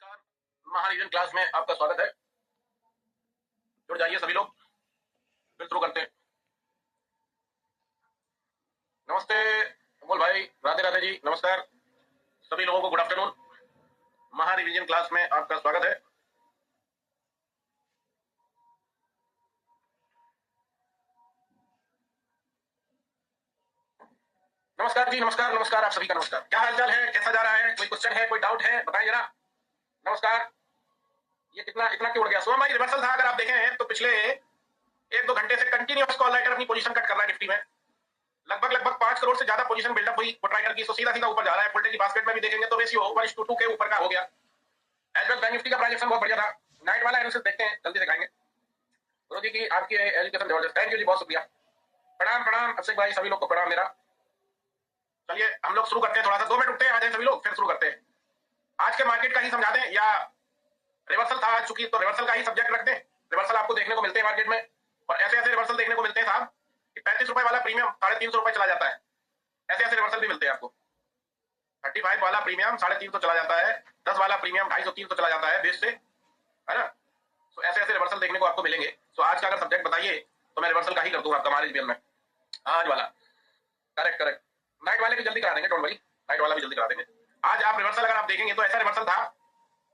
नमस्कार। महारिजन क्लास में आपका स्वागत है। जुड़ जाइए सभी लोग, फिर शुरू करते हैं। नमस्ते अमोल भाई, राधे राधे जी, नमस्कार सभी लोगों को, गुड आफ्टरनून। महारिविजन क्लास में आपका स्वागत है। नमस्कार जी, नमस्कार नमस्कार, आप सभी का नमस्कार। क्या हालचाल है, कैसा जा रहा है, कोई क्वेश्चन है, कोई डाउट है, बताएं जरा। नमस्कार। ये कितना इतना क्यों उड़ गया? सुबह भाई रिवर्सल था, अगर आप देखें तो पिछले 1-2 घंटे से कंटिन्यूअस कॉल राइटर अपनी पोजीशन कट कर रहा है निफ्टी में। लगभग 5 करोड़ से ज्यादा पोजीशन बिल्डअप हुई पुट राइटर की, तो सीधा सीधा ऊपर जा रहा है। फुल डे की बास्केट में भी देखेंगे तो रेशियो 1:2 के ऊपर का हो गया। एज वेल बैंक निफ्टी का ट्रांजैक्शन बहुत बढ़िया था। नाइट वाला एनालिसिस देखते हैं, जल्दी दिखाएंगे। गुरु जी की आपकी एजुकेशन जबरदस्त, थैंक यू जी, बहुत शुक्रिया। प्रणाम प्रणाम अभिषेक भाई, सभी लोग को प्रणाम मेरा। चलिए हम लोग शुरू करते हैं, थोड़ा सा 2 मिनट रुकते हैं, आ जाए सभी लोग, फिर शुरू करते हैं। आज के मार्केट का ही समझा दें या रिवर्सल था आज चूंकि, तो रिवर्सल का ही सब्जेक्ट रख दें। रिवर्सल आपको देखने को मिलते हैं मार्केट में, और ऐसे ऐसे रिवर्सल देखने को मिलते हैं साहब कि 35 रुपए वाला प्रीमियम 350 रुपए चला जाता है। ऐसे ऐसे रिवर्सल भी मिलते हैं आपको। 35 वाला प्रीमियम 350 चला जाता है, 10 वाला प्रीमियम 250-300 चला जाता है बेस से, है ना। तो ऐसे ऐसे रिवर्सल देखने को आपको मिलेंगे। तो आज का अगर सब्जेक्ट बताइए तो मैं रिवर्सल का ही कर दूंगा आपका महारिजन में। आज वाला करेक्ट करेक्ट, नाइट वाले भी जल्दी करा देंगे, डोंट वरी, नाइट वाला भी जल्दी करा देंगे। आज आप रिवर्सल अगर आप देखेंगे तो ऐसा रिवर्सल था,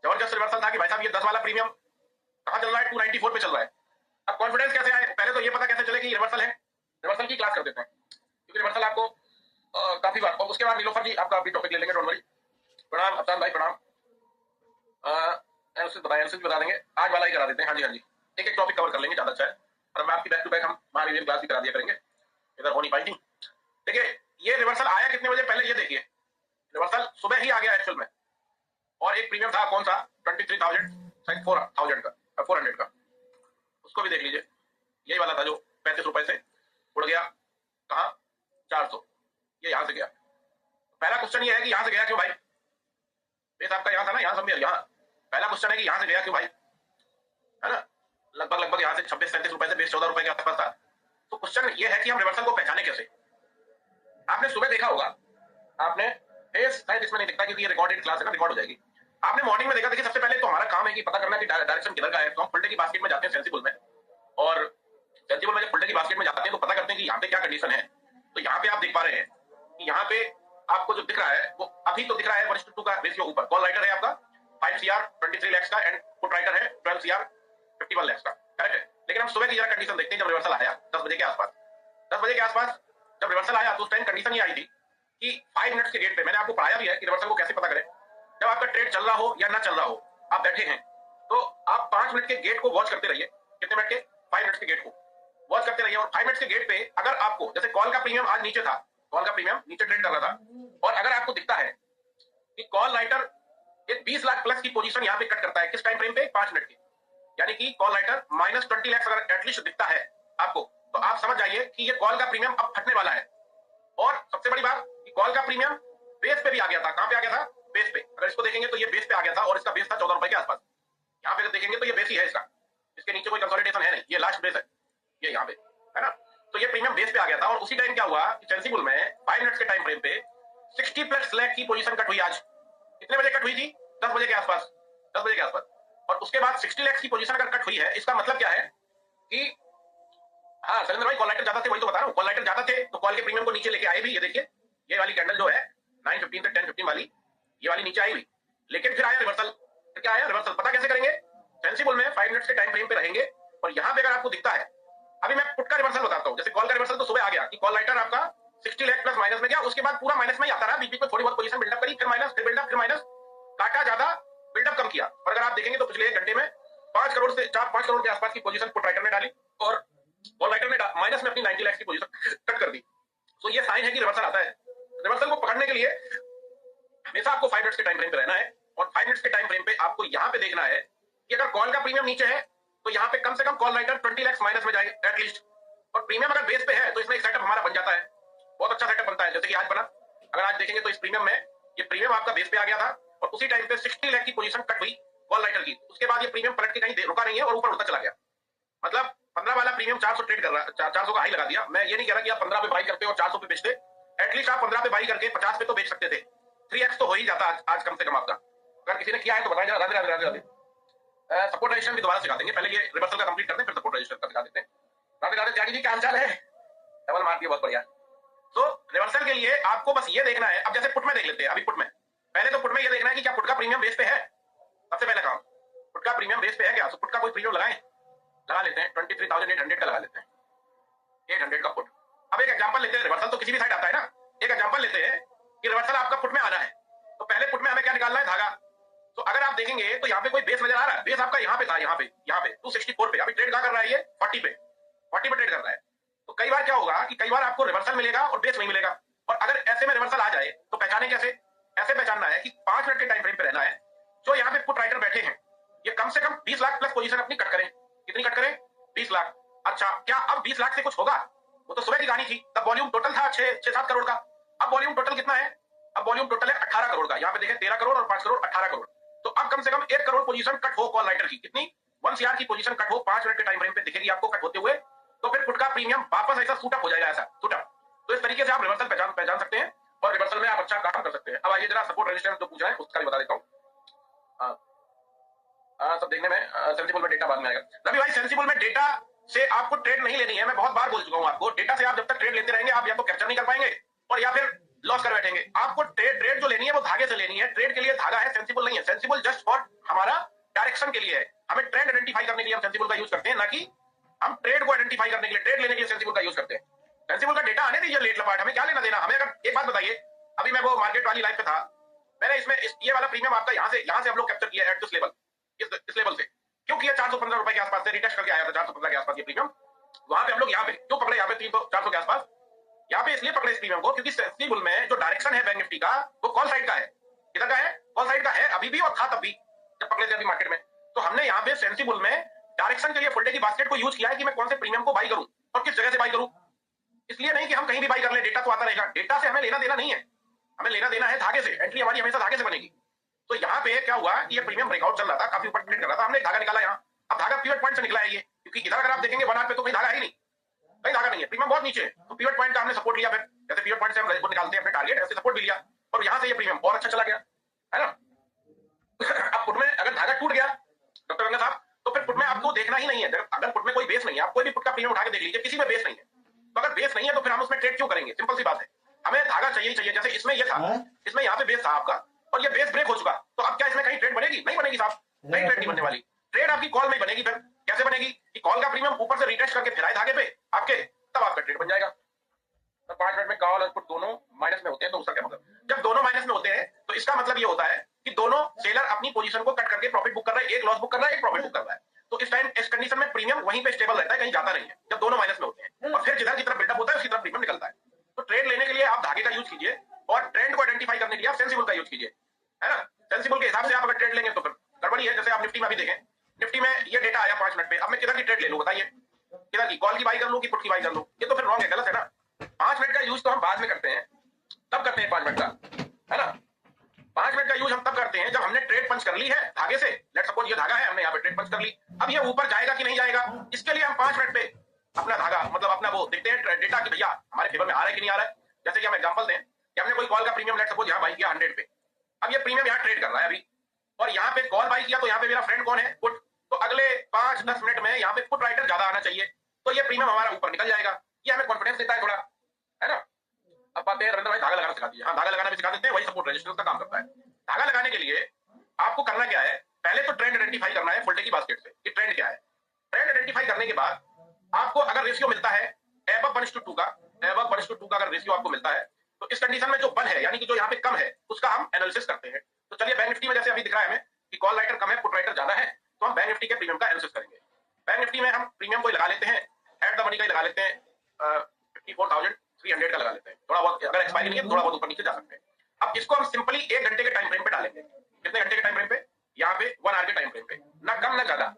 जबरदस्त रिवर्सल था कि भाई साहब ये 10 वाला प्रीमियम कहां चल रहा है, 294 पे चल रहा है। अब कॉन्फिडेंस कैसे आए, पहले तो ये पता कैसे चले कि रिवर्सल है। रिवर्सल की क्लास कर देते हैं, क्योंकि रिवर्सल आपको काफी बार, और उसके बाद नीलोफर जी आपका अभी टॉपिक ले लेंगे, डोंट वरी। प्रणाम अफसान भाई, प्रणाम। एनालिसिस बता देंगे, आज वाला ही करा देते हैं। हाँ जी हाँ जी, एक एक टॉपिक कवर कर लेंगे, ज्यादा अच्छा है। और मैं आपकी बैक टू बैक हम महारिजन क्लास भी करा दिया करेंगे, इधर हो नहीं पाई थी। देखिए ये रिवर्सल आया कितने बजे, पहले ये देखिए। रिवर्सल सुबह ही आ गया एक्चुअल में, और एक प्रीमियम था, कौन सा, 23,400 का, 400 का, उसको भी देख लीजिए। यही वाला था जो 35 रुपए से उड़ गया कहा 400, ये यहां से गया। पहला क्वेश्चन ये है कि यहां से गया क्यों भाई। बेस आपका यहां था ना, यहां समझिए, यहां पहला क्वेश्चन है कि यहां से गया क्यों भाई, है ना। लगभग यहां से 26-37 रुपए से बेस 14 रुपए के आसपास था। तो क्वेश्चन ये है कि हम रिवर्सल को पहचाने कैसे। आपने सुबह देखा होगा, आपने शायद इसमें नहीं दिखता क्योंकि ये रिकॉर्डेड क्लास है ना, रिकॉर्ड हो जाएगी। आपने मॉर्निंग में देखा, देखिए सबसे पहले तो हमारा काम है कि पता करना कि डायरेक्शन किधर का है। तो हम फुल डे की बास्केट में जाते हैं सेंसिबल में, और सेंसिबल में जब फुल डे की बास्केट में जाते हैं तो पता करते हैं कि यहाँ पे क्या कंडीशन है। तो यहाँ पे आप देख पा रहे हैं कि यहाँ पे आपको जो दिख रहा है वो अभी तो दिख रहा है 1:2 का रेशियो ऊपर। कॉल राइटर है आपका 5 CR 23 lakhs का, एंड पुट राइटर है 12 CR 51 lakhs का, करेक्ट है। लेकिन हम सुबह की जरा कंडीशन देखते हैं। जब रिवर्सल आया 10 बजे के आसपास, 10 बजे के आसपास जब रिवर्सल आया तो उस टाइम कंडीशन ये आई थी कि 5 मिनट्स के गेट पे, मैंने आपको पढ़ाया भी है कि रिवर्सल को कैसे पता करें। जब आपका ट्रेड चल रहा हो या ना चल रहा हो, आप बैठे हैं तो आप 5 मिनट के गेट को वॉच करते रहिए। कितने मिनट के, 5 मिनट्स के गेट को वॉच करते रहिए। और 5 मिनट्स के गेट पे अगर आपको, जैसे कॉल का प्रीमियम आज नीचे था, कॉल का प्रीमियम नीचे ट्रेड कर रहा था, और अगर आपको दिखता है कि कॉल राइटर एक 20 लाख प्लस की पोजीशन यहाँ पे कट करता है, किस टाइम फ्रेम पे, 5 मिनट की, यानी कि कॉल राइटर -20 लाख अगर एटलीस्ट दिखता है आपको, तो आप समझ जाइए कि ये कॉल का प्रीमियम अब फटने वाला है। और सबसे बड़ी बात कि कॉल का प्रीमियम बेस पे भी आ गया था। कहां पे आ गया था, बेस पे। अगर इसको देखेंगे तो ये बेस पे आ गया था, और इसका बेस था 14 रुपए के आसपास। यहाँ पे देखेंगे तो ये बेस ही है इसका, इसके नीचे कोई कंसोलिडेशन है नहीं, ये लास्ट बेस है, ये यहाँ पे, है ना। तो ये प्रीमियम बेस पे आ गया था, और उसी टाइम क्या हुआ कि सेंसिबल में 5 मिनट्स के टाइम फ्रेम पे 60+ लाख की पोजीशन कट हुई। आज कितने बजे कट हुई थी, 10 बजे के आसपास, 10 बजे के आसपास। और उसके बाद 60 लाख की पोजीशन अगर कट हुई है, इसका मतलब क्या है कि, हाँ सरेंद्र भाई, कॉल राइटर ज्यादा थे, वही तो बता रहा हूँ। कॉल राइटर ज्यादा थे तो कॉल के प्रीमियम को नीचे लेके आए भी। ये देखिए, ये वाली कैंडल जो है 9:15 से 10:15 वाली, ये वाली नीचे आई हुई, लेकिन फिर आया रिवर्सल। फिर क्या आया, रिवर्सल। पता कैसे करेंगे, सेंसिबल में 5 मिनट्स के टाइम फ्रेम पे रहेंगे, और यहाँ पे अगर आपको दिखता है, अभी मैं पुट का रिवर्सल बताता हूँ। जैसे कॉल का रिवर्सल तो सुबह आ गया कि कॉल राइटर आपका 60 लाख प्लस माइनस में गया, उसके बाद पूरा माइनस में ही आता रहा, बीच बीच में थोड़ी बहुत पोजीशन बिल्डअप करी, फिर माइनस, फिर बिल्डअप, फिर माइनस, काटा ज्यादा, बिल्डअप कम किया। और अगर आप देखेंगे तो पिछले 1 घंटे में 5 करोड़ से 4-5 करोड़ के आसपास की पोजीशन पुट राइटर ने डाली, और कॉल राइटर ने माइनस में अपनी 90 लाख की पोजीशन कट कर दी। तो ये साइन है कि रिवर्सल आता है। रिवर्सल को पकड़ने के लिए हमेशा आपको 5 मिनट्स के टाइम फ्रेम पे रहना है, और 5 मिनट्स के टाइम फ्रेम पे आपको यहाँ पे देखना है कि अगर कॉल का प्रीमियम नीचे है तो यहाँ पे कम से कम कॉल राइटर 20 लाख माइनस में जाए एटलीस्ट, और प्रीमियम अगर बेस पे है तो इसमें एक सेटअप हमारा बन जाता है, बहुत अच्छा सेटअप बनता है, जैसे कि आज बना। अगर आज देखेंगे तो इस प्रीमियम में, ये प्रीमियम आपका बेस पे आ गया था, और उसी टाइम पे 60 लाख की पोजीशन कट हुई कॉल राइटर की। उसके बाद ये प्रीमियम पलट के कहीं रुका नहीं है और ऊपर उड़ता चला गया। मतलब 15 वाला प्रीमियम 400 ट्रेड कर रहा है, 400 का हाई लगा दिया। मैं ये नहीं कह रहा कि आप 15 पे बाई करते और 400 पे बेचते, एटलीस्ट आप 15 पे बाई करके 50 पे तो बेच सकते थे। 3x तो हो ही जाता आज कम से कम आपका। अगर किसी ने किया है तो बताएं जरा। राधे राधे राधे राधे। सपोर्ट रजिस्टर भी दोबारा सिखा देंगे, पहले ये रिवर्सल का कंप्लीट करते हैं, फिर सपोर्ट रजिस्टर का सिखा देते हैं। राधे राधे त्यागी जी, क्या हाल चाल है? डबल मार दिया, बहुत बढ़िया। तो रिवर्सल के लिए आपको बस ये देखना है, अब जैसे पुट में देख लेते हैं। अभी पुट में पहले तो पुट में ये देखना है कि क्या पुट का प्रीमियम बेस पे है। सबसे पहले काम, पुट का प्रीमियम बेस पे है क्या? तो पुट का कोई प्रीमियम लगाएं, लगा लेते हैं 23,800 का लगा लेते हैं, 800 का पुट। अब एक एग्जांपल लेते हैं, रिवर्सल तो किसी भी साइड आता है ना। एक एग्जांपल लेते हैं कि रिवर्सल आपका पुट में आना है, तो पहले पुट में हमें क्या निकालना है? धागा। तो अगर आप देखेंगे तो यहाँ पे कोई बेस नजर आ रहा है, बेस आपका यहाँ पे था, यहाँ पे 264 पे। अभी ट्रेड कहाँ कर रहा है? ये 40 पे ट्रेड कर रहा है। तो कई बार क्या होगा कि कई बार आपको रिवर्सल मिलेगा और बेस नहीं मिलेगा। और अगर ऐसे में रिवर्सल आ जाए तो पहचाने कैसे? ऐसे पहचानना है कि 5 मिनट के टाइम फ्रेम पे रहना है। जो यहाँ पे पुट राइटर बैठे हैं ये कम से कम 20 लाख प्लस पोजीशन अपनी कट करें। कितनी कट करें? 20 लाख। अच्छा, क्या अब 20 लाख से कुछ होगा? वो तो सुबह की कहानी थी, तब वॉल्यूम टोटल था 6-7 करोड़ का। अब वॉल्यूम टोटल कितना है? अब वॉल्यूम टोटल है 18 करोड़ का। यहाँ पे देखें 13 करोड़ और 5 करोड़ 18 करोड़। तो अब कम से कम 1 करोड़ पोजीशन कट हो कॉल राइटर की। कितनी? 1 CR की पोजीशन कट हो 5 मिनट के टाइम फ्रेम पे दिखेगी आपको कट होते हुए। तो फिर पुट का प्रीमियम वापस ऐसा सूट अप हो जाएगा, ऐसा सूट अप। तो इस तरीके से आप रिवर्सल पहचान सकते हैं और रिवर्सल में आप अच्छा काम कर सकते हैं। अब आइए जरा सपोर्ट रजिस्टर जो पूछ रहे हैं उसका भी बता देता हूँ। सब देखने में सेंसिबल में डेटा बाद में आएगा। रवि भाई, सेंसिबल में डेटा से आपको ट्रेड नहीं लेनी है। मैं बहुत बार बोल चुका हूं आपको, डेटा से आप जब तक ट्रेड लेते रहेंगे आप या तो कैप्चर नहीं कर पाएंगे और या फिर लॉस कर बैठेंगे। आपको ट्रेड जो लेनी है वो धागे से लेनी है। ट्रेड के लिए धागा है, सेंसिबल नहीं है। सेंसिबल जस्ट फॉर हमारा डायरेक्शन के लिए है। हमें ट्रेंड आइडेंटिफाई करने के लिए हम सेंसिबल का यूज करते हैं, ना कि हम ट्रेड को आइडेंटिफाई करने के लिए, ट्रेड लेने के लिए सेंसिबल का यूज करते हैं। सेंसिबल का डेटा आने दीजिए, लेट लपाट, हमें क्या लेना देना। हमें अगर एक बात बताइए, अभी मैं वो मार्केट वाली लाइफ पे था, मैंने इसमें ये वाला प्रीमियम आपका यहाँ से हम लोग कैप्चर किया एट दिस लेवल, इस लेवल से क्यों किया? 415 रुपए के आसपास से रिटेस्ट करके आया था, 415 के आसपास ये प्रीमियम। वहां पे हम लोग यहाँ पे क्यों पकड़े? यहाँ पे 300-400 के आसपास यहाँ पे इसलिए पकड़े इस प्रीमियम को क्योंकि सेंसिबल में जो डायरेक्शन है बैंक निफ्टी का वो कॉल साइड का है। किधर का है? कॉल साइड का है, अभी भी और था तब भी जब पकड़े थे अभी मार्केट में। तो हमने यहाँ पे सेंसिबल में डायरेक्शन के लिए फुल डे की बास्केट को यूज किया है कि मैं कौन से प्रीमियम को बाई करूं और किस जगह से बाई करूं। इसलिए नहीं कि हम कहीं भी बाई कर ले, डेटा तो आता रहेगा। डेटा से हमें लेना देना नहीं है, हमें लेना देना है धागे से। एंट्री हमारी हमेशा धागे से बनेगी। तो यहाँ पे क्या हुआ कि ये प्रीमियम ब्रेकआउट चल रहा था, काफी ऊपर ट्रेड कर रहा था, हमने धागा निकाला यहाँ। अब धागा पिवट पॉइंट से निकला है ये, क्योंकि इधर अगर आप देखेंगे 1 आवर पे तो कहीं धागा है ही नहीं, कहीं धागा नहीं है, प्रीमियम बहुत नीचे है। तो पिवट पॉइंट का हमने सपोर्ट लिया, फिर जैसे पिवट पॉइंट से हम निकालते हैं अपने टारगेट, ऐसे सपोर्ट भी लिया और यहाँ से ये प्रीमियम और अच्छा चला गया, है ना। अब पुट में अगर धागा टूट गया डॉक्टर रंगा साहब, तो फिर पुट में आपको देखना ही नहीं है। अगर पुट में कोई बेस नहीं है, आप कोई भी पुट का प्रीमियम उठा के देख लीजिए, किसी में बेस नहीं है। तो अगर बेस नहीं है तो फिर हम उसमें ट्रेड क्यों करेंगे? सिंपल सी बात है, हमें धागा चाहिए ही चाहिए। जैसे इसमें ये था, इसमें यहाँ पे बेस था आपका और ये बेस ब्रेक हो चुका, तो अब क्या इसमें कहीं ट्रेड बनेगी? नहीं बनेगी साहब, कहीं ट्रेड नहीं बनने वाली। ट्रेड आपकी कॉल में बनेगी। फिर कैसे बनेगी कि कॉल का प्रीमियम ऊपर से रिटेस्ट करके फिर आए धागे पे आपके, तब आपका ट्रेड बन जाएगा। तो 5 मिनट में कॉल और पुट दोनों माइनस में होते हैं, तो उसका क्या मतलब? जब दोनों माइनस में होते हैं तो इसका मतलब ये होता है कि दोनों सेलर अपनी पोजीशन को कट करके प्रॉफिट बुक कर रहा है, एक लॉस बुक कर रहा है, एक प्रॉफिट बुक कर रहा है। तो इस टाइम इस कंडीशन में प्रीमियम वहीं पे स्टेबल रहता है, कहीं जाता नहीं है, जब दोनों माइनस में होते हैं। और फिर जिधर की तरफ बिल्डअप होता है उसकी तरफ प्रीमियम निकलता है। तो ट्रेड लेने के लिए आप धागे का यूज कीजिए और ट्रेंड को आइडेंटिफाई करने के लिए आप सेंसिबल का यूज कीजिए, है ना। सेंसिबल के हिसाब से आप अगर ट्रेड लेंगे तो फिर गड़बड़ी है। जैसे आप निफ्टी में भी देखें, निफ्टी में ये डेटा आया 5 मिनट पे, अब मैं किधर की ट्रेड ले लूं बताइए? किधर की? कॉल की बाई कर लूं कि पुट की बाई कर लूं? ये तो फिर रॉन्ग है, गलत है ना। 5 मिनट का यूज तो हम बाद में करते हैं, तब करते हैं 5 मिनट का, है ना। 5 मिनट का यूज हम तब करते हैं जब हमने ट्रेड पंच कर ली है धागे से। लेट्स सपोज ये धागा है, हमने यहाँ पे ट्रेड पंच कर ली। अब ये ऊपर जाएगा कि नहीं जाएगा, इसके लिए हम 5 मिनट पे अपना धागा मतलब अपना वो देखते हैं डेटा कि भैया हमारे फेवर में आ रहा है कि नहीं आ रहा है। जैसे कि हम एग्जांपल दें कि हमने कोई कॉल का प्रीमियम लेट्स सपोज यहाँ बाई किया 100 पे। अब ये प्रीमियम यहाँ ट्रेड कर रहा है अभी, और यहाँ पे कॉल बाई किया तो यहाँ पे मेरा फ्रेंड कौन है? पुट। तो अगले 5-10 मिनट में यहाँ पे पुट राइटर ज्यादा आना चाहिए, तो ये प्रीमियम हमारा ऊपर निकल जाएगा। ये हमें कॉन्फिडेंस देता है थोड़ा, है ना। अब बात है रविंद्र भाई धागा लगाना सिखा दीजिए। हाँ, धागा लगाना भी सिखा देते हैं, वही सपोर्ट रजिस्टर का काम करता है। धागा लगाने के लिए आपको करना क्या है? पहले तो ट्रेंड आइडेंटिफाई करना है फुल डे की बास्केट से कि ट्रेंड क्या है। ट्रेंड आइडेंटिफाई करने के बाद आपको अगर रेशियो मिलता है above 1:2 का, above 1:2 का अगर रेशियो आपको मिलता है तो इस कंडीशन में जो 1 है यानी कि जो यहाँ पे कम है उसका हम एनालिसिस करते हैं। तो चलिए बैंक निफ्टी में जैसे अभी दिख रहा है हमें कि कॉल राइटर कम है, पुट राइटर ज्यादा है, तो हम बैंक निफ्टी के प्रीमियम का एनालिसिस करेंगे। बैंक निफ्टी में हम प्रीमियम को लगा लेते हैं, एट द मनी का लगा लेते हैं, 54,300 का लगा लेते हैं। थोड़ा बहुत अगर एक्सपायरी नहीं है तो थोड़ा बहुत ऊपर नीचे जा सकते हैं। अब इसको हम सिंपली 1 घंटे के टाइम फ्रेम पे डालेंगे। कितने घंटे के टाइम फ्रेम पे? यहाँ पे 1 आवर के टाइम फ्रेम पे, ना कम ना ज्यादा।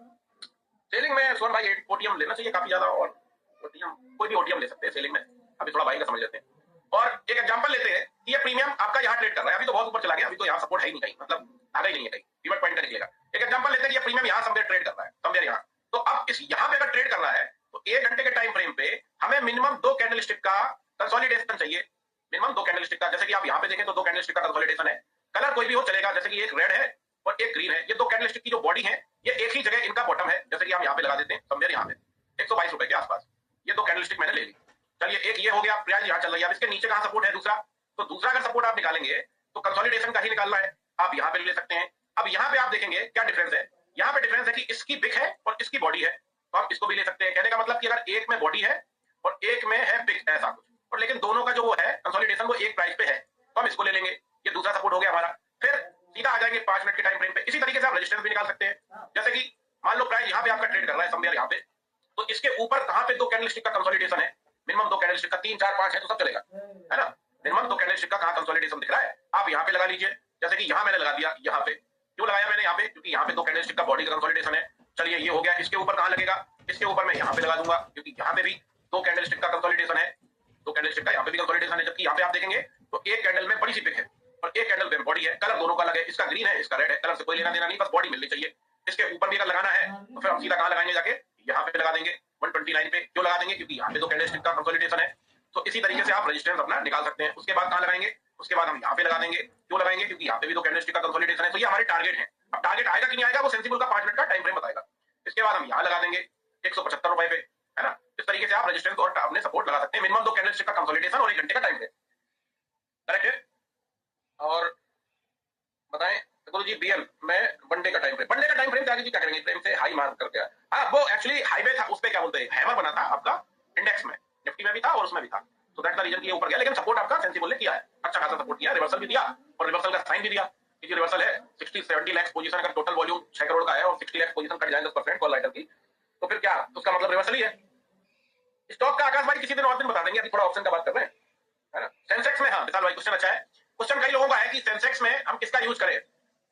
सेलिंग में सोन भाई ओटीएम लेना चाहिए काफी ज्यादा, और ओटीएम कोई भी ओटीएम ले सकते हैं सेलिंग में। अभी थोड़ा भाई का समझ लेते हैं और एक एग्जांपल लेते हैं कि ये प्रीमियम आपका यहाँ ट्रेड कर रहा है, अभी तो बहुत ऊपर चला गया, अभी तो यहाँ सपोर्ट है ही नहीं कहीं, मतलब आधा ही नहीं है कहीं, पिवट पॉइंट का निकलेगा। एक एग्जांपल लेते हैं कि ये प्रीमियम यहाँ समवेयर ट्रेड कर रहा है, समवेयर यहाँ। तो अब इस यहाँ पे अगर ट्रेड कर रहा है तो 1 घंटे के टाइम फ्रेम पे हमें मिनिमम 2 कैंडलस्टिक का कंसोलिडेशन चाहिए, मिनिमम 2 कैंडलस्टिक का। जैसे कि आप यहाँ पे देखें तो 2 कैंडलस्टिक का कंसोलिडेशन है, कलर कोई भी हो चलेगा, जैसे कि एक रेड है ये दो कैंडलस्टिक की जो बॉडी है ये एक ही जगह इनका बॉटम है, जैसे कि हम यहाँ पे लगा देते हैं समझे, यहाँ पे 122 रुपए के आसपास ये दो कैंडलस्टिक मैंने ले ली। चलिए एक ये हो गया, प्राइस यहाँ चल रही है। अब इसके नीचे कहाँ सपोर्ट है दूसरा, तो दूसरा अगर सपोर्ट आप निकालेंगे तो कंसोलिडेशन का ही निकालना है, आप यहाँ पे ले सकते हैं। अब यहाँ पे आप देखेंगे क्या डिफरेंस है, यहाँ पे डिफरेंस है कि इसकी पिक है और इसकी बॉडी है, तो आप इसको भी ले सकते हैं। कहने का मतलब कि अगर एक में बॉडी है और एक में है पिक ऐसा कुछ, और लेकिन दोनों का जो वो है कंसोलिडेशन वो एक प्राइस पे है, तो हम इसको ले लेंगे। ये दूसरा सपोर्ट हो गया हमारा। फिर सीधा आ जाएंगे 5 मिनट के टाइम फ्रेम पे। इसी तरीके से आप रेजिस्टेंस भी निकाल सकते हैं, जैसे कि मान लो प्राइस यहाँ पे आपका ट्रेड कर रहा है समवेयर यहाँ पे, तो इसके ऊपर कहाँ पे दो कैंडलस्टिक का कंसोलिडेशन है, मिनिमम दो कैंडलस्टिक का 3 4 5 है तो सब चलेगा, है ना। मिनिमम दो कैंडलस्टिक का कहाँ कंसोलिडेशन दिख रहा है आप यहाँ पे लगा लीजिए, जैसे कि यहाँ मैंने लगा दिया। यहाँ पे क्यों लगाया मैंने यहाँ पे, क्योंकि यहाँ पे दो कैंडलस्टिक का बॉडी का कंसोलिडेशन है। चलिए ये हो गया। इसके ऊपर कहाँ लगेगा, इसके ऊपर मैं यहाँ पे लगा दूंगा, क्योंकि यहाँ पे भी दो कैंडलस्टिक का कंसोलिडेशन है, दो कैंडलस्टिक का यहाँ पे भी कंसोलिडेशन है। जबकि यहाँ पे आप देखेंगे तो एक कैंडल में बड़ी सी पिक है और एक कैंडल में बॉडी है, कलर दोनों का अलग है, इसका ग्रीन है इसका रेड है, कलर से कोई लेना देना नहीं, बस बॉडी मिलनी चाहिए। इसके ऊपर भी अगर लगाना है तो फिर हम सीधा कहाँ लगाएंगे, जाके यहाँ पे लगा देंगे 129 पे। क्यों लगा देंगे, क्योंकि यहाँ पे दो कैंडलस्टिक का कंसोलिडेशन है। तो इसी तरीके से आप रेजिस्टेंस अपना निकाल सकते हैं। उसके बाद कहाँ लगाएंगे, उसके बाद हम यहाँ पे लगा देंगे। क्यों लगाएंगे, क्योंकि यहाँ पे भी दो कैंडलस्टिक का कंसोलिडेशन है। तो ये हमारे टारगेट है। अब टारगेट आएगा कि नहीं आएगा वो सेंसिबल का 5 मिनट का टाइम फ्रेम बताएगा। इसके बाद हम यहाँ लगा देंगे 175 रुपए पे, है ना। इस तरीके से आप रेजिस्टेंस और अपने सपोर्ट लगा सकते हैं। मिनिमम दो कैंडलस्टिक का कंसोलिडेशन और 1 घंटे का टाइम फ्रेम, करेक्ट है। और बताएं गुरु जी बीएल में वनडे का टाइम फ्रेम, वनडे का टाइम फ्रेम क्या करेंगे, फ्रेम से हाई मार्क करके। हाँ वो एक्चुअली हाईवे था, उस पे क्या बोलते हैं हैमर बना था आपका इंडेक्स में, निफ्टी में भी था और उसमें भी था। तो दैट द रीजन कि ऊपर गया, लेकिन सपोर्ट आपका सेंसिबल ने किया है, अच्छा खासा सपोर्ट किया, रिवर्सल भी दिया और रिवर्सल का साइन भी दिया। क्योंकि रिवर्सल है 60-70 लाख पोजीशन, अगर टोटल वॉल्यूम 6 करोड़ का है और 60 लाख पोजीशन कट जाए 10% कॉल राइटर की, तो फिर क्या, उसका मतलब रिवर्सल ही है। स्टॉक का आकाश भाई किसी दिन और दिन बता देंगे, अभी थोड़ा ऑप्शन का बात कर रहे हैं, है ना। सेंसेक्स में हाँ विशाल भाई क्वेश्चन अच्छा है। क्वेश्चन कई लोगों का है कि सेंसेक्स में हम किसका यूज करें,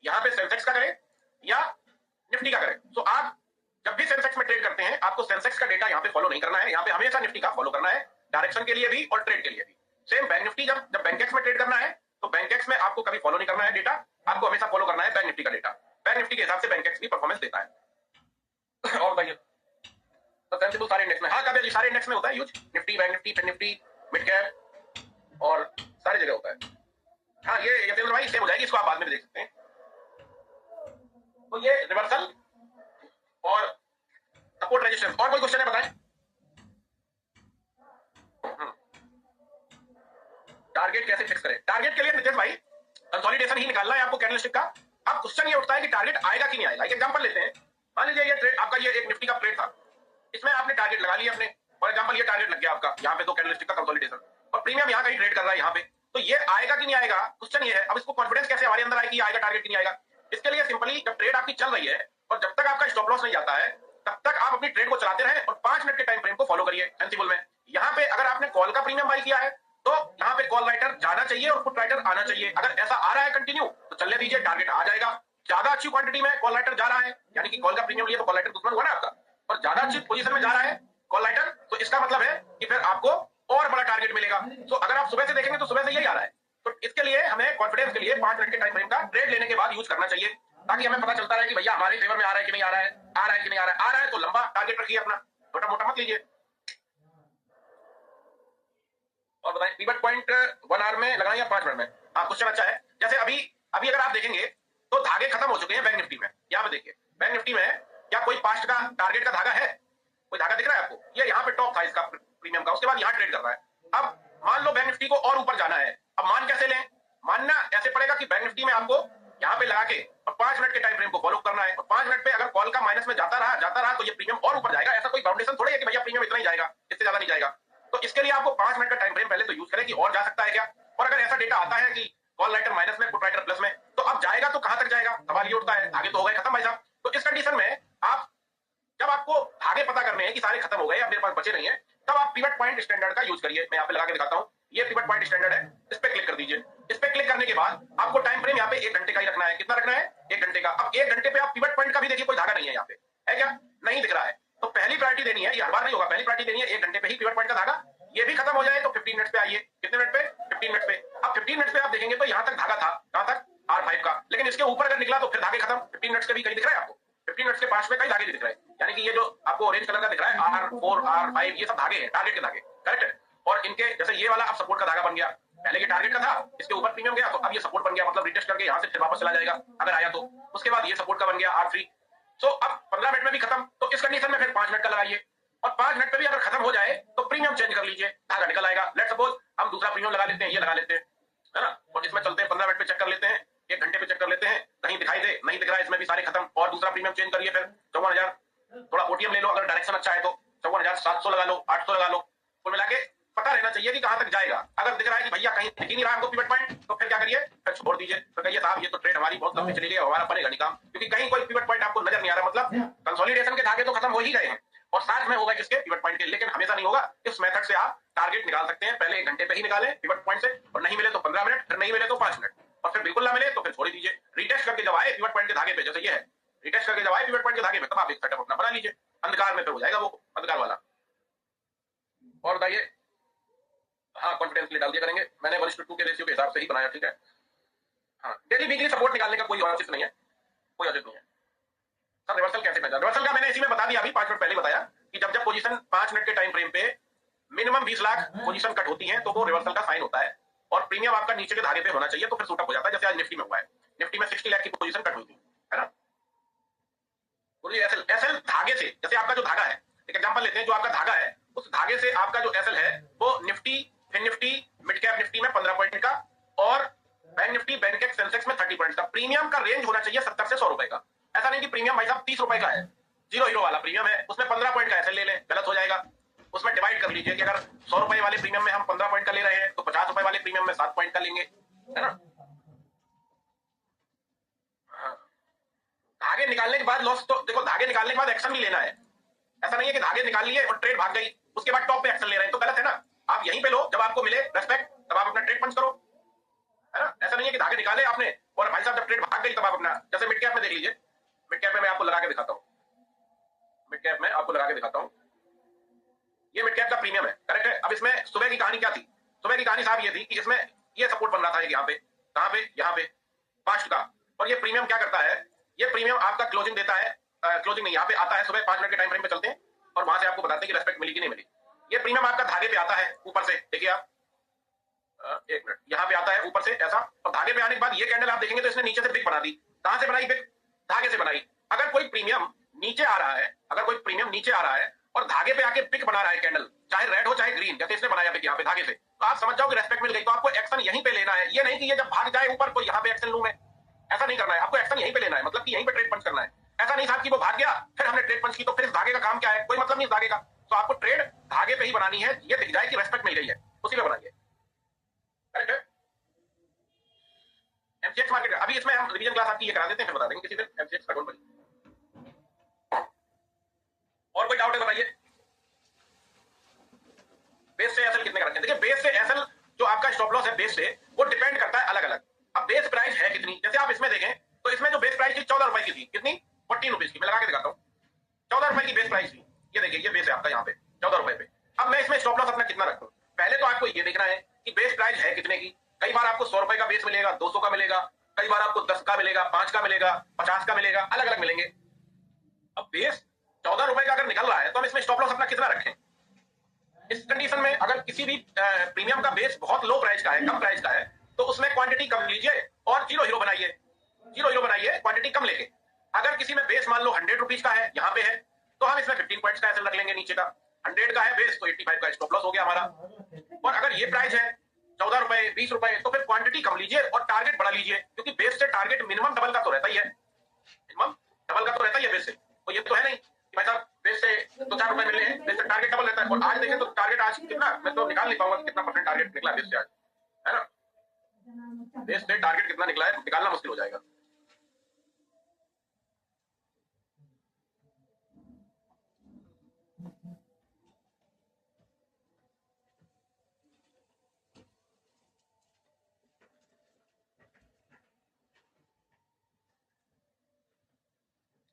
यहाँ पे सेंसेक्स का करें या निफ्टी का करें। तो आप जब भी सेंसेक्स में ट्रेड करते हैं आपको सेंसेक्स का डेटा यहाँ पे फॉलो नहीं करना है, यहाँ पे हमेशा निफ्टी का फॉलो करना है, डायरेक्शन के लिए भी और ट्रेड के लिए भी। सेम बैंक निफ्टी जब बैंकेक्स में ट्रेड करना है तो बैंकेक्स में आपको कभी फॉलो नहीं करना है डेटा, आपको हमेशा फॉलो करना है बैंक निफ्टी का डेटा। बैंक निफ्टी के हिसाब से बैंकेक्स भी परफॉर्मेंस देता है। और बताइए तो सेंसिबल सारे इंडेक्स में, हाँ कभी सारे इंडेक्स में होता है use, Nifty, bank Nifty, fin Nifty, mid cap और सारी जगह होता है। हाँ ये यशेंद्र भाई सेम हो जाएगी, इसको आप बाद में देख सकते हैं। तो ये रिवर्सल और सपोर्ट रेजिस्टेंस। और कोई क्वेश्चन है बताएं। टारगेट कैसे फिक्स करें, टारगेट के लिए नितेश भाई कंसोलिडेशन ही निकालना है आपको कैंडलस्टिक का। अब क्वेश्चन ये उठता है कि टारगेट आएगा कि नहीं आएगा। एक एग्जांपल लेते हैं, मान लीजिए ये ट्रेड आपका, ये एक निफ्टी का ट्रेड था, इसमें आपने टारगेट लगा लिया अपने, फॉर एग्जांपल ये टारगेट लग गया आपका यहाँ पे दो कैंडलस्टिक का कंसोलिडेशन और प्रीमियम यहाँ कहीं ट्रेड कर रहा है यहाँ पे, तो ये आएगा कि नहीं आएगा क्वेश्चन ये है। अब इसको कॉन्फिडेंस कैसे हमारे अंदर आएगी आएगा टारगेट कि नहीं आएगा। इसके लिए सिंपली जब ट्रेड आपकी चल रही है और जब तक आपका स्टॉप लॉस नहीं जाता है तब तक आप अपनी ट्रेड को चलाते रहे और 5 मिनट के टाइम फ्रेम को फॉलो करिए सेंसिबल में। यहाँ पे अगर आपने कॉल का प्रीमियम बाई किया है तो यहाँ पे कॉल राइटर जाना चाहिए और पुट राइटर आना चाहिए। अगर ऐसा आ रहा है कंटिन्यू तो चलने दीजिए, टारगेट आ जाएगा। ज्यादा अच्छी क्वांटिटी में कॉल राइटर जा रहा है, यानी कि कॉल का प्रीमियम लिया तो कॉल राइटर दुश्मन हुआ ना आपका, और ज्यादा अच्छी पोजीशन में जा रहा है कॉल राइटर, तो इसका मतलब है कि फिर आपको और बड़ा टारगेट मिलेगा। तो अगर आप सुबह से देखेंगे तो सुबह से यही आ रहा है। तो इसके लिए हमें कॉन्फिडेंस के लिए 5 मिनट के टाइम फ्रेम का ट्रेड लेने के बाद यूज करना चाहिए, ताकि हमें पता चलता रहे कि भैया हमारे फेवर में आ रहा है कि नहीं आ रहा है, आ रहा है कि नहीं आ रहा है। आ रहा है तो लंबा टारगेट रखिए अपना, छोटा मोटा मत लीजिए। और बताएं पिवट पॉइंट 1 आवर में लगाना या 5 मिनट में। हाँ क्वेश्चन अच्छा है। जैसे अभी अगर आप देखेंगे तो धागे खत्म हो चुके हैं बैंक निफ्टी में। यहाँ पे देखिए बैंक निफ्टी में क्या कोई पास्ट का टारगेट का धागा है, कोई धागा दिख रहा है आपको? ये यहाँ पे टॉप था इसका प्रीमियम का, उसके बाद यहाँ ट्रेड कर रहा है। अब मान लो बैंक निफ्टी को और ऊपर जाना है, अब मान कैसे लें? मानना ऐसे पड़ेगा कि बैंक निफ्टी में आपको यहाँ पे लगा के और 5 मिनट के टाइम फ्रेम को फॉलो करना है, और 5 मिनट पे अगर कॉल का माइनस में जाता रहा तो ये प्रीमियम और ऊपर जाएगा। ऐसा कोई फाउंडेशन थोड़ी है कि भैया प्रीमियम इतना ही जाएगा, इससे ज्यादा नहीं जाएगा। तो इसके लिए आपको 5 मिनट का टाइम फ्रेम पहले तो यूज करें कि और जा सकता है क्या। और अगर ऐसा डेटा आता है कि कॉल राइटर माइनस में पुट राइटर प्लस में, तो अब जाएगा तो कहां तक जाएगा, सवाल ये उठता है। आगे तो हो गए खत्म भाई साहब। तो इस कंडीशन में आप जब आपको आगे पता करने हैं कि सारे खत्म हो गए, अब मेरे पास बचे नहीं है, तब आप पिवट पॉइंट स्टैंडर्ड का यूज करिए। मैं यहाँ पे लगा के दिखाता हूँ, ये पिवट पॉइंट स्टैंडर्ड है, इस पे क्लिक कर दीजिए। इस पे क्लिक करने के बाद आपको टाइम फ्रेम यहाँ पे 1 घंटे का ही रखना है। कितना रखना है? 1 घंटे का। अब 1 घंटे पे आप पिवट पॉइंट का भी देखिए कोई धागा नहीं है यहाँ पे, है क्या? नहीं दिख रहा है। तो पहली प्रायोरिटी देनी है, ये हर बार नहीं होगा, पहली प्रायोरिटी देनी है 1 घंटे पे ही पिवट पॉइंट का धागा। ये भी खत्म हो जाए तो 15 मिनट पे आइए। कितने मिनट पे? 15 मिनट पे। अब 15 मिनट पे आप देखेंगे तो यहाँ तक धागा था, कहां तक? R5 का, लेकिन इसके ऊपर अगर निकला तो फिर धागे खत्म। 15 मिनट के भी कहीं दिख रहा है आपको? 15 मिनट के पास में कई धागे दिख रहे हैं, यानी कि ये जो आपको ऑरेंज कलर का दिख रहा है R4 R5 ये सब धागे हैं, टारगेट के धागे, करेक्ट है। और इनके जैसे ये वाला अब सपोर्ट का धागा बन गया, पहले के टारगेट का था, इसके ऊपर प्रीमियम गया, तो अब ये सपोर्ट बन गया, मतलब रिटेस्ट करके यहाँ से फिर वापस चला जाएगा अगर आया तो। उसके बाद ये सपोर्ट का बन गया R3। सो अब 15 मिनट में भी खत्म, तो इस कंडीशन में फिर 5 मिनट का लगाइए, और 5 मिनट पे भी अगर खत्म हो जाए तो प्रीमियम चेंज कर लीजिए, धागा निकल आएगा। लेट्स सपोज हम दूसरा प्रीमियम लगा लेते हैं, ये लगा लेते हैं, है ना, और इसमें चलते हैं 15 मिनट पे चेक कर लेते हैं, 1 घंटे पे चेक कर लेते हैं, कहीं दिखाई दे, नहीं दिख रहा है, इसमें भी सारे खत्म, और दूसरा प्रीमियम चेंज करिए, फिर 54,000। थोड़ा ओटीएम ले लो, अगर डायरेक्शन अच्छा है तो 54,700 लगा लो, 800 लगा लो, कुल मिला के पता रहना चाहिए कि कहां तक जाएगा। अगर दिख रहा है कि भैया कहीं दिख ही नहीं रहा हमको पिवट पॉइंट, तो फिर क्या करिए, फिर छोड़ दीजिए, तो कहिए साहब ये तो ट्रेड हमारी बहुत लंबी चली गई, हमारा बनेगा नहीं काम, क्योंकि कहीं कोई पिवट पॉइंट आपको नजर नहीं आ रहा, मतलब कंसोलिडेशन के धागे तो खत्म हो ही गए हैं, और साथ में होगा किसके, पिवट पॉइंट के। लेकिन हमेशा नहीं होगा, इस मेथड से आप टारगेट निकाल सकते हैं, पहले 1 घंटे पे ही निकालें पिवट पॉइंट से, और नहीं मिले तो 15 मिनट, फिर नहीं मिले तो 5 मिनट, और फिर बिल्कुल ना मिले तो फिर छोड़ दीजिए। रिटेस्ट करके जब आए पिवट पॉइंट के धागे पे, जैसे ये है, रिटेस्ट करके जब आए पिवट पॉइंट के धागे पे, तब आप एक सेटअप अपना बना लीजिए, अंधकार में फिर हो जाएगा वो अंधकार वाला। और बताइए, हाँ कॉन्फिडेंस के लिए डाल दिया करेंगे, मैंने 1:2 के रेशियो के हिसाब से ही बनाया, ठीक है। हाँ, डेली वीकली सपोर्ट निकालने का कोई औचित्य नहीं है, कोई औचित्य नहीं है। सर रिवर्सल कैसे पहचान, रिवर्सल का मैंने इसी में बता दिया अभी 5 मिनट पहले बताया कि जब जब पोजीशन 5 मिनट के टाइम फ्रेम पे मिनिमम 20 लाख पोजीशन कट होती है तो वो रिवर्सल का साइन होता है, और प्रीमियम आपका नीचे के धागे पे होना चाहिए, तो फिर सूट अप हो जाता है। जैसे आज निफ्टी में हुआ है, निफ्टी में 60 लाख की पोजीशन कट हुई थी, है ना। एसएल एसएल धागे से, जैसे आपका जो धागा है, एक एग्जांपल लेते हैं, जो आपका धागा है उस धागे से आपका जो एसएल है वो Nifty, fin Nifty, mid cap Nifty में 15 पॉइंट का, और बैंक निफ्टी, बैंक सेंसेक्स में 30 पॉइंट का। प्रीमियम का रेंज होना चाहिए 70 से 100 रुपए का। ऐसा नहीं कि प्रीमियम भाई साहब 30 रुपए का है, जीरो हीरो वाला प्रीमियम है, उसमें 15 पॉइंट का एसएल ले लें, गलत हो जाएगा। उसमें डिवाइड कर लीजिए कि अगर 100 रुपए वाले प्रीमियम में हम 15 पॉइंट का ले रहे हैं तो 50 रुपए वाले प्रीमियम में 7 पॉइंट का लेंगे, है ना। धागे निकालने के बाद लॉस, तो देखो धागे निकालने के बाद एक्शन भी लेना है। ऐसा नहीं है कि धागे निकाल लिए और ट्रेड भाग गई, उसके बाद टॉप पे एक्शन ले रहे हैं, तो गलत है ना। आप यहीं पे लो, जब आपको मिले रेस्पेक्ट तब आप अपना ट्रेड पंच करो, है ना। ऐसा नहीं है कि धागे निकाले आपने और भाई साहब जब ट्रेड भाग गई तब आप अपना, जैसे मिड कैप में देख लीजिए, मिड कैप में मैं आपको लगा के दिखाता हूँ, मिड कैप में आपको लगा के दिखाता हूँ, ये मिड कैप का प्रीमियम है, करेक्ट है। अब इसमें सुबह की कहानी क्या थी, सुबह की कहानी साहब ये थी कि इसमें ये सपोर्ट बन रहा था यहाँ पे, कहाँ पे, यहाँ पे 5 का, और ये प्रीमियम क्या करता है, ये प्रीमियम आपका क्लोजिंग देता है, क्लोजिंग नहीं, यहाँ पे आता है सुबह 5 मिनट के टाइम फ्रेम पे चलते हैं और वहां से आपको बताते हैं कि रेस्पेक्ट मिली कि नहीं मिली। ये प्रीमियम आपका धागे पे आता है ऊपर से, देखिए आप, 1 मिनट, यहाँ पे आता है ऊपर से ऐसा, और धागे पे आने के बाद ये कैंडल आप देखेंगे तो इसने नीचे से पिक बना दी। कहां से बनाई पिक, धागे से बनाई। अगर कोई प्रीमियम नीचे आ रहा है, अगर कोई प्रीमियम नीचे आ रहा है और धागे पे आके पिक बना रहा है कैंडल, चाहे रेड हो चाहे ग्रीन, जैसे इसने बनाया पिक यहाँ पे धागे से, तो आप समझ जाओ कि रेस्पेक्ट मिल गई। तो आपको एक्शन यहीं पे लेना है, ये नहीं कि ये जब भाग जाए ऊपर तो यहाँ पे एक्शन लूं मैं, ऐसा नहीं करना है। आपको एक्शन यहीं पे लेना है, मतलब कि यहीं पे ट्रेड पंच करना है। ऐसा नहीं साहब कि वो भाग गया फिर हमने ट्रेड पंच की, तो फिर इस धागे का काम क्या है, कोई मतलब नहीं इस धागे का। तो आपको ट्रेड धागे पे ही बनानी है, ये दिख जाए कि रेस्पेक्ट मिल गई है, उसी पे बनाइए, करेक्ट है। एमसीएक्स मार्केट, अभी इसमें हम रिवीजन क्लास आपकी ये करा देते हैं, फिर बता देंगे किसी दिन एमसीएक्स का। Don't worry. और कोई डाउट है बताइए। बेस से एसएल कितने का रखें, देखिए बेस से एसएल जो आपका स्टॉप लॉस है बेस से, वो डिपेंड करता है अलग अलग। अब बेस प्राइस है कितनी, जैसे आप इसमें देखें तो इसमें जो बेस प्राइस थी 14 रुपए की थी, कितनी, 14 रुपीज की, मैं लगा के दिखाता हूँ, 14 रुपए की बेस प्राइस थी। ये देखिए ये बेस है आपका यहाँ पे 14 रुपए पे। अब मैं इसमें स्टॉप लॉस अपना कितना रखूं, पहले तो आपको ये देखना है कि बेस प्राइस है कितने की। कई बार आपको 100 रुपए का बेस मिलेगा, 200 का मिलेगा, कई बार आपको 10 का मिलेगा, 5 का मिलेगा, 50 का मिलेगा, अलग अलग मिलेंगे। अब बेस 14 रुपए का अगर निकल रहा है तो हम इसमें स्टॉप लॉस अपना कितना रखें। इस कंडीशन में अगर किसी भी प्रीमियम का बेस बहुत लो प्राइस का है, कम प्राइस का है, तो उसमें क्वांटिटी कम लीजिए और जीरो हीरो बनाइए, जीरो हीरो बनाइए क्वांटिटी कम लेके। अगर किसी में बेस मान लो 100 रुपीज का है, यहाँ पे है, तो हम इसमें 15 पॉइंट्स का एसएल रख लेंगे नीचे का। 100 का है बेस तो 85 का स्टॉप लॉस हो गया हमारा। और अगर ये प्राइस है 14 रुपए, 20 रुपए, तो फिर क्वांटिटी कम लीजिए और टारगेट बढ़ा लीजिए, क्योंकि बेस से टारगेट मिनिमम डबल का तो रहता ही है, मिनिमम डबल का तो रहता ही है बेस से। तो ये तो है नहीं कि भाई साहब बेस से 2-4 रुपए मिलने हैं, बेस से टारगेट डबल रहता है। और आज देखें तो टारगेट आज कितना, मैं तो निकाल नहीं पाऊंगा कितना परसेंट टारगेट निकला बेस से आज, है ना। बेस से टारगेट कितना निकला है निकालना मुश्किल हो जाएगा।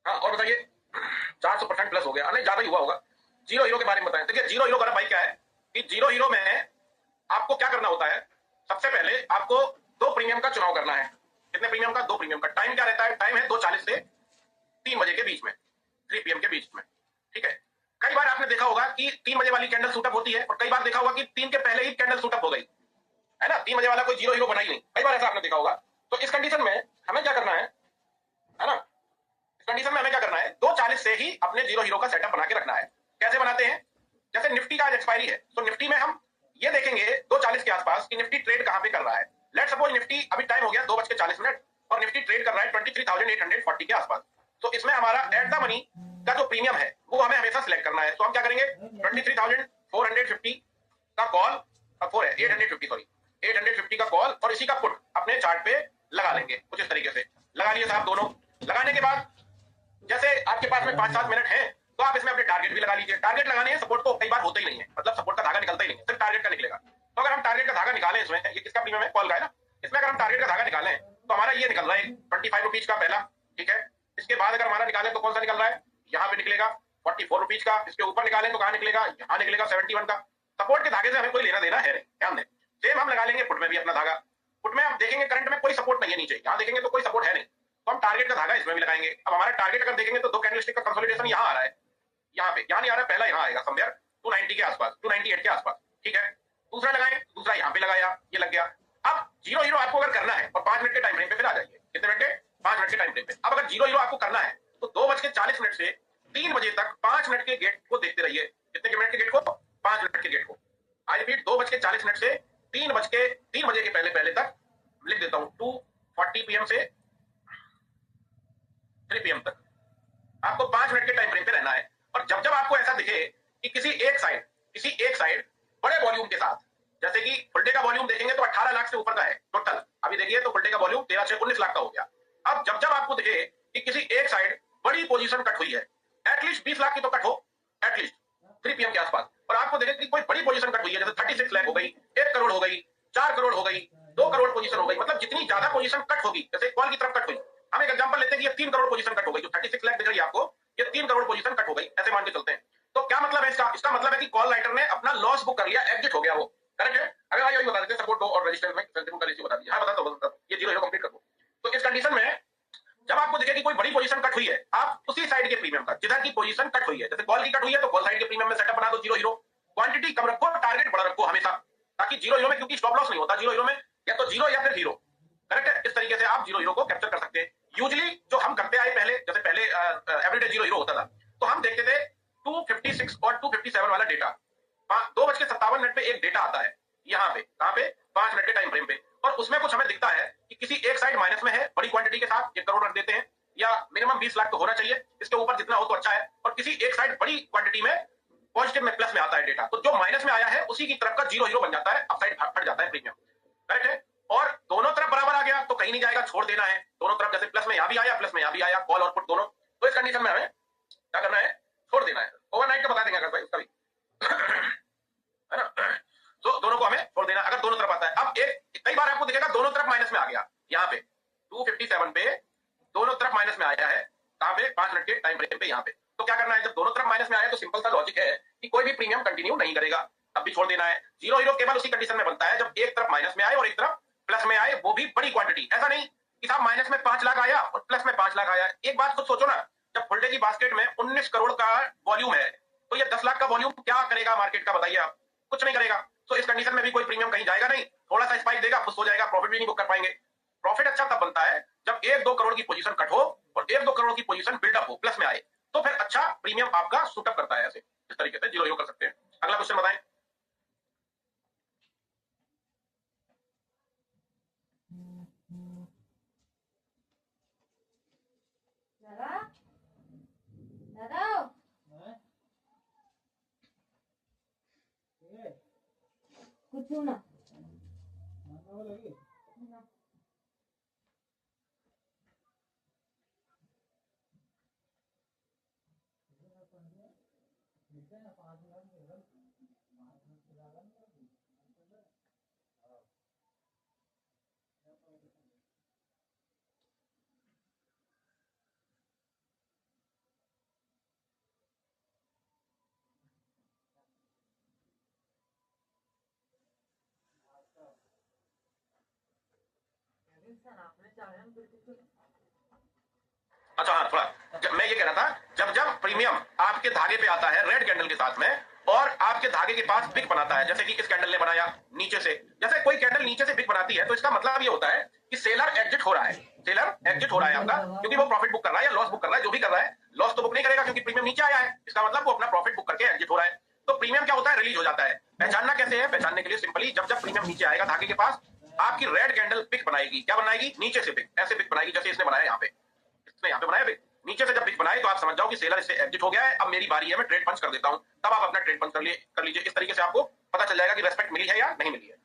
हाँ और बताइए, 400% प्लस हो गया, नहीं ज्यादा ही हुआ होगा। जीरो हीरो के बारे में बताएं। देखिए जीरो हीरो का भाई क्या है कि जीरो हीरो में आपको क्या करना होता है, सबसे पहले आपको 2 प्रीमियम का चुनाव करना है। कितने प्रीमियम का, 2 प्रीमियम का। टाइम क्या रहता है, टाइम है 2:40 से 3 बजे के बीच में, 3 PM के बीच में, ठीक है। कई बार आपने देखा होगा कि 3 बजे वाली कैंडल सूटअप होती है और कई बार देखा होगा कि 3 के पहले ही कैंडल सूटअप हो गई, है ना, 3 बजे वाला कोई जीरो हीरो बना ही नहीं, कई बार ऐसा आपने देखा होगा। तो इस कंडीशन में हमें क्या करना है ना, इस कंडीशन में हमें क्या करना है, 2:40 से ही अपने जीरो हीरो का सेटअप बना के रखना है। कैसे बनाते हैं, जैसे निफ्टी का आज एक्सपायरी है, तो निफ्टी में हम ये देखेंगे 2:40 के आसपास कि निफ्टी ट्रेड कहां पे कर रहा है। लेट्स सपोज निफ्टी अभी टाइम हो गया 2:40 और निफ्टी ट्रेड कर रहा है 23,840 के आसपास। तो इसमें हमारा एट द मनी का जो प्रीमियम है वो हमें हमेशा सिलेक्ट करना है। तो हम क्या करेंगे, 23,450 का कॉल, 850 सॉरी 850 का कॉल और इसी का पुट अपने चार्ट पे लगा लेंगे कुछ इस तरीके से। लगा लिए साहब दोनों। लगाने के बाद जैसे आपके पास में 5-7 मिनट है तो आप इसमें अपने टारगेट भी लगा लीजिए। टारगेट लगाने हैं, सपोर्ट तो कई बार होता ही नहीं है, मतलब सपोर्ट का धागा निकलता ही नहीं है, सिर्फ टारगेट का निकलेगा। तो अगर हम टारगेट का धागा निकालें इसमें, ये किसका प्रीमियम है, कॉल का है ना, इसमें अगर हम टारगेट का धागा निकालें तो हमारा ये निकल रहा है 25 रुपीज का पहला, ठीक है। इसके बाद अगर हमारा निकालें तो कौन सा निकल रहा है, यहाँ पे निकलेगा 44 रुपीज का। इसके ऊपर निकालें तो कहाँ निकलेगा, यहाँ निकलेगा 71 का। सपोर्ट के धागे से हमें कोई लेना देना है नहीं, ध्यान दें। सेम हम लगा लेंगे पुट में भी अपना धागा। पुट में आप देखेंगे करंट में कोई सपोर्ट नहीं है नीचे, यहाँ देखेंगे तो कोई सपोर्ट है नहीं, तो हम टारगेट का धागा इसमें भी लगाएंगे। अब हमारा टारगेट अगर देखेंगे तो 2 कैंडलस्टिक का कंसोलिडेशन यहाँ आ रहा है, यहाँ पे यहाँ नहीं आ रहा है, पहला यहाँ आएगा समवेयर 290 के आसपास, 298 के आसपास, ठीक है। दूसरा लगाएं, दूसरा यहाँ पे लगाया, ये लग गया। अब जीरो हीरो आपको अगर करना है और 5 मिनट के टाइम फ्रेम पे फिर आ जाइए, कितने मिनट के, 5 मिनट के टाइम फ्रेम पे। अब अगर जीरो हीरो आपको करना है तो 2:40 से 3 बजे तक 5 मिनट के गेट को देखते रहिए। कितने के मिनट के गेट को, 5 मिनट के गेट को। आई रिपीट, 2:40 से 3 बजे के पहले पहले तक लिख देता हूं, 2:40 PM से 3 PM तक आपको 5 मिनट के टाइम फ्रेम पे रहना है। और जब जब आपको ऐसा दिखे कि किसी एक साइड बड़े वॉल्यूम के साथ, जैसे कि फुल डे का वॉल्यूम देखेंगे तो 18 लाख से ऊपर का है टोटल, अभी देखिए तो फुल डे का वॉल्यूम 13 से 19 लाख का हो गया। अब जब जब आपको दिखे कि किसी एक साइड बड़ी पोजीशन कट हुई है, एटलीस्ट 20 लाख की तो कट हो, एटलीस्ट 3 PM के आसपास, और आपको देखे कि कोई बड़ी पोजीशन कट हुई है, जैसे 36 लाख हो गई, 1 करोड़ हो गई, 4 करोड़ हो गई, 2 करोड़ पोजीशन हो गई, मतलब जितनी ज्यादा पोजीशन कट होगी, जैसे कॉल की तरफ कट हुई, हम एक एग्जांपल लेते हैं कि ये 3 करोड़ पोजीशन कट हो गई, जो 36 लाख दिख रही है आपको, ये 3 करोड़ पोजीशन कट हो गई, ऐसे मान के चलते हैं। तो क्या मतलब है इसका, इसका मतलब है कि कॉल राइटर ने अपना लॉस बुक कर लिया, एग्जिट हो गया वो, करेक्ट है। अगर भाई बता देते सपोर्ट दो और रेजिस्टेंस में सेंसिटिव का रेशियो बता दीजिए। हाँ बता दो, ये जीरो कंप्लीट कर दो। तो इस कंडीशन में जब आपको दिखे कि कोई बड़ी पोजीशन कट हुई है, आप उसी साइड के प्रीमियम का, जिधर की पोजीशन कट हुई है, जैसे कॉल की कट हुई है तो कॉल साइड के प्रीमियम में सेटअप बना दो जीरो हीरो। क्वांटिटी कम रखो, टारगेट बड़ा रखो हमेशा, ताकि जीरो हीरो में, क्योंकि स्टॉप लॉस नहीं होता जीरो हीरो में, या तो जीरो या फिर हीरो, करेक्ट है। इस तरीके से आप जीरो हीरो को कैप्चर कर सकते हैं। यूजुअली जो हम करते आए पहले, जैसे पहले एवरीडे जीरो हीरो होता था, तो हम देखते थे 256 और 257 वाला डेटा, 2:57 पे एक डेटा आता है यहाँ पे, कहाँ पे, 5 मिनट के टाइम फ्रेम पे, और उसमें कुछ हमें दिखता है कि किसी एक साइड माइनस में है बड़ी क्वांटिटी के साथ, 1 करोड़ रख देते हैं, या मिनिमम 20 लाख तो होना चाहिए, इसके ऊपर जितना हो तो अच्छा है, और किसी एक साइड बड़ी क्वांटिटी में पॉजिटिव में, प्लस में आता है डेटा, तो जो माइनस में आया है उसी की तरफ का जीरो हीरो बन जाता है, अप साइड फट जाता है प्रीमियम, करेक्ट है। और दोनों तरफ बराबर आ गया तो कहीं नहीं जाएगा, छोड़ देना है। दोनों तरफ जैसे प्लस में यहाँ भी आया, प्लस में यहाँ भी आया, कॉल और पुट दोनों, तो इस कंडीशन में हमें क्या करना है, छोड़ देना है। ओवरनाइट का बता देंगे अगर भाई उसका भी है ना, तो दोनों को हमें छोड़ देना अगर दोनों तरफ आता है। अब एक कई बार आपको दिखेगा दोनों तरफ माइनस में आ गया, यहाँ पे 257 पे दोनों तरफ माइनस में आया है, कहाँ पे, 5 मिनट के टाइम फ्रेम पे यहाँ पे। तो क्या करना है, जब दोनों तरफ माइनस में आया तो सिंपल सा लॉजिक है कि कोई भी प्रीमियम कंटिन्यू नहीं करेगा, तब भी छोड़ देना है। जीरो हीरो केवल उसी कंडीशन में बनता है जब एक तरफ माइनस में आए और एक तरफ प्लस में आए, वो भी बड़ी क्वांटिटी। ऐसा नहीं कि साहब माइनस में 5 लाख आया और प्लस में 5 लाख आया। एक बात खुद सोचो ना, जब फुल डे की बास्केट में 19 करोड़ का वॉल्यूम है तो ये 10 लाख का वॉल्यूम क्या करेगा मार्केट का, बताइए आप, कुछ नहीं करेगा। तो इस कंडीशन में भी कोई प्रीमियम कहीं जाएगा नहीं, थोड़ा सा स्पाइक देगा, खुश हो जाएगा, प्रॉफिट भी नहीं बुक कर पाएंगे। प्रॉफिट अच्छा तब बनता है जब 1-2 करोड़ की पोजीशन कट हो और 1-2 करोड़ की पोजीशन बिल्डअप हो, प्लस में आए, तो फिर अच्छा प्रीमियम आपका सूटअप करता है। ऐसे इस तरीके से जीरो हीरो कर सकते हैं। अगला क्वेश्चन बताएं। कुछ ना अच्छा हाँ, थोड़ा मैं ये कह रहा था, जब जब प्रीमियम आपके धागे पे आता है रेड कैंडल के साथ में, और आपके धागे के पास बिग बनाता है, जैसे कि इस कैंडल ने बनाया नीचे से। जैसे कोई कैंडल नीचे से बिग बनाती है तो इसका मतलब ये होता है कि सेलर एग्जिट हो रहा है, सेलर एग्जिट हो रहा है आपका, क्योंकि वो प्रॉफिट बुक कर रहा है या लॉस बुक कर रहा है, जो भी कर रहा है। लॉस तो बुक नहीं करेगा क्योंकि प्रीमियम नीचे आया है, इसका मतलब वो अपना प्रॉफिट बुक करके एग्जिट हो रहा है। तो प्रीमियम क्या होता है, रिलीज हो जाता है। पहचानना कैसे है, पहचानने के लिए सिंपली जब जब प्रीमियम नीचे आएगा धागे के पास, आपकी रेड कैंडल पिक बनाएगी। क्या बनाएगी, नीचे से पिक, ऐसे पिक बनाएगी जैसे इसने बनाया यहाँ पे, इसने यहाँ पे बनाया पिक। नीचे से जब पिक बनाए तो आप समझ जाओ कि सेलर इससे एग्जिट हो गया है, अब मेरी बारी है, मैं ट्रेड पंच कर देता हूं। तब आप अपना ट्रेड पंच कर लीजिए। इस तरीके से आपको पता चल जाएगा कि रेस्पेक्ट मिली है या नहीं मिली है।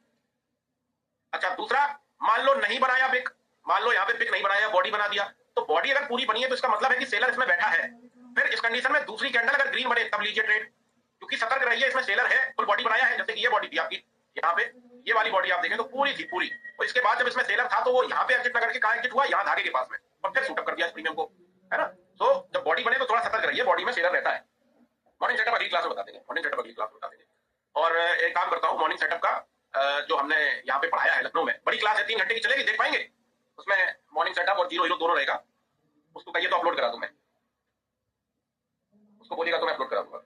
अच्छा, दूसरा, मान लो नहीं बनाया पिक, मान लो यहाँ पे पिक नहीं बनाया, बॉडी बना दिया, तो बॉडी अगर पूरी बनी है तो इसका मतलब है कि सेलर इसमें बैठा है। फिर इस कंडीशन में दूसरी कैंडल अगर ग्रीन बने तब लीजिए ट्रेड, क्योंकि सतर्क रहिए, इसमें सेलर है, फुल बॉडी बनाया है। जैसे कि ये बॉडी थी आपकी, यहाँ पे ये वाली बॉडी आप देखें तो पूरी थी पूरी, और इसके बाद जब इसमें सेलर था तो वो यहाँ पे एग्जिट करके कहाँ एग्जिट हुआ, यहाँ धागे के पास में, और फिर शूटअप कर दिया इस प्रीमियम को, है ना। तो जब बॉडी बने तो थोड़ा सतर्क रहिए, बॉडी में शेयर रहता है। मॉर्निंग सेटअप अगली क्लास में बता देंगे, मॉर्निंग सेटअप अगली क्लास में बता देंगे। और एक काम करता हूँ, मॉर्निंग सेटअप का जो हमने यहाँ पे पढ़ाया है लखनऊ में, बड़ी क्लास है, 3 घंटे की चलेगी, देख पाएंगे? उसमें मॉर्निंग सेटअप और जीरो हीरो दोनों रहेगा। उसको कहिए तो अपलोड करा दूं मैं, उसको बोलिएगा तो मैं अपलोड करा दूंगा,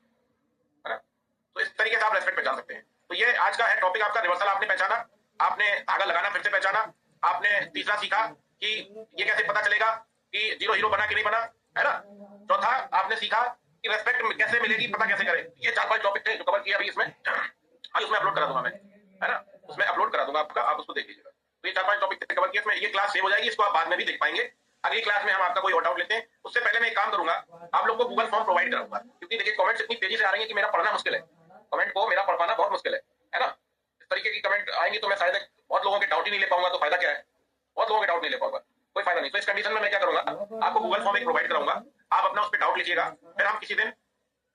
है ना। तो इस तरीके से आप रेस्पेक्ट पहचान सकते हैं। तो ये आज का है टॉपिक आपका, रिवर्सल आपने पहचाना, आपने धागा लगाना फिर से पहचाना, आपने तीसरा सीखा कि ये कैसे पता चलेगा कि जीरो हीरो बना कि नहीं बना, है ना। चौथा आपने सीखा कि रेस्पेक्ट कैसे मिलेगी, पता कैसे करें। ये 4-5 टॉपिक थे जो कवर किया अभी इसमें, आज उसमें अपलोड करा दूंगा मैं, है ना, उसमें अपलोड करा दूंगा आपका, आप उसको देख लीजिएगा। तो ये 4-5 टॉपिक कवर किए इसमें, ये क्लास सेव हो जाएगी, इसको आप बाद में भी देख पाएंगे। अगली क्लास में हम आपका कोई और डाउट लेते हैं, उससे पहले मैं एक काम करूंगा, आप लोग को गूगल फॉर्म प्रोवाइड कराऊंगा, क्योंकि देखिए कमेंट्स इतनी तेजी से आ रही है कि मेरा पढ़ना मुश्किल है, कमेंट को मेरा पढ़ पाना बहुत मुश्किल है ना। इस तरीके की कमेंट आएंगी तो मैं शायद बहुत लोगों के डाउट ही नहीं ले पाऊंगा, तो फायदा क्या है, बहुत लोगों के डाउट नहीं ले पाऊंगा, कोई फायदा नहीं। तो इस कंडीशन में मैं क्या करूंगा, आपको गूगल फॉर्म एक प्रोवाइड कराऊंगा, आप अपना उस पर डाउट लीजिएगा, फिर हम किसी दिन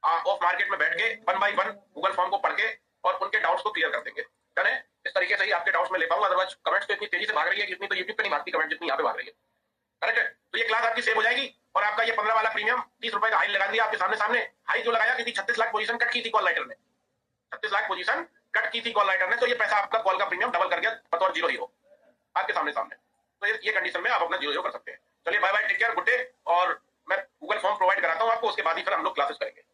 ऑफ मार्केट में बैठ के 1 बाय 1 गूगल फॉर्म को पढ़ के और उनके डाउट्स को क्लियर कर देंगे। चले, इस तरीके से ही आपके डाउट्स में ले पाऊंगा, अदरवाइज कमेंट्स तो इतनी तेजी से भाग रही है कि इतनी तो यूट्यूब पे नहीं भागती कमेंट जितनी यहाँ पे भाग रही है, करेक्ट है। तो ये क्लास आपकी सेव हो जाएगी, और आपका ये 15 वाला प्रीमियम 30 रुपए का हाई लगा दिया आपके सामने सामने। हाई जो लगाया क्योंकि 36 लाख पोजीशन कट की थी कॉल राइटर ने, 36 लाख पोजीशन कट की थी कॉल राइटर ने, तो ये पैसा आपका कॉल का प्रीमियम डबल कर गया बतौर जीरो हीरो आपके सामने सामने। तो ये कंडीशन में आप अपना जीरो हीरो कर सकते हैं। चलिए bye bye, take care, good day. और मैं गूगल फॉर्म प्रोवाइड कराता हूँ आपको, उसके बाद ही फिर हम लोग क्लासेस करेंगे।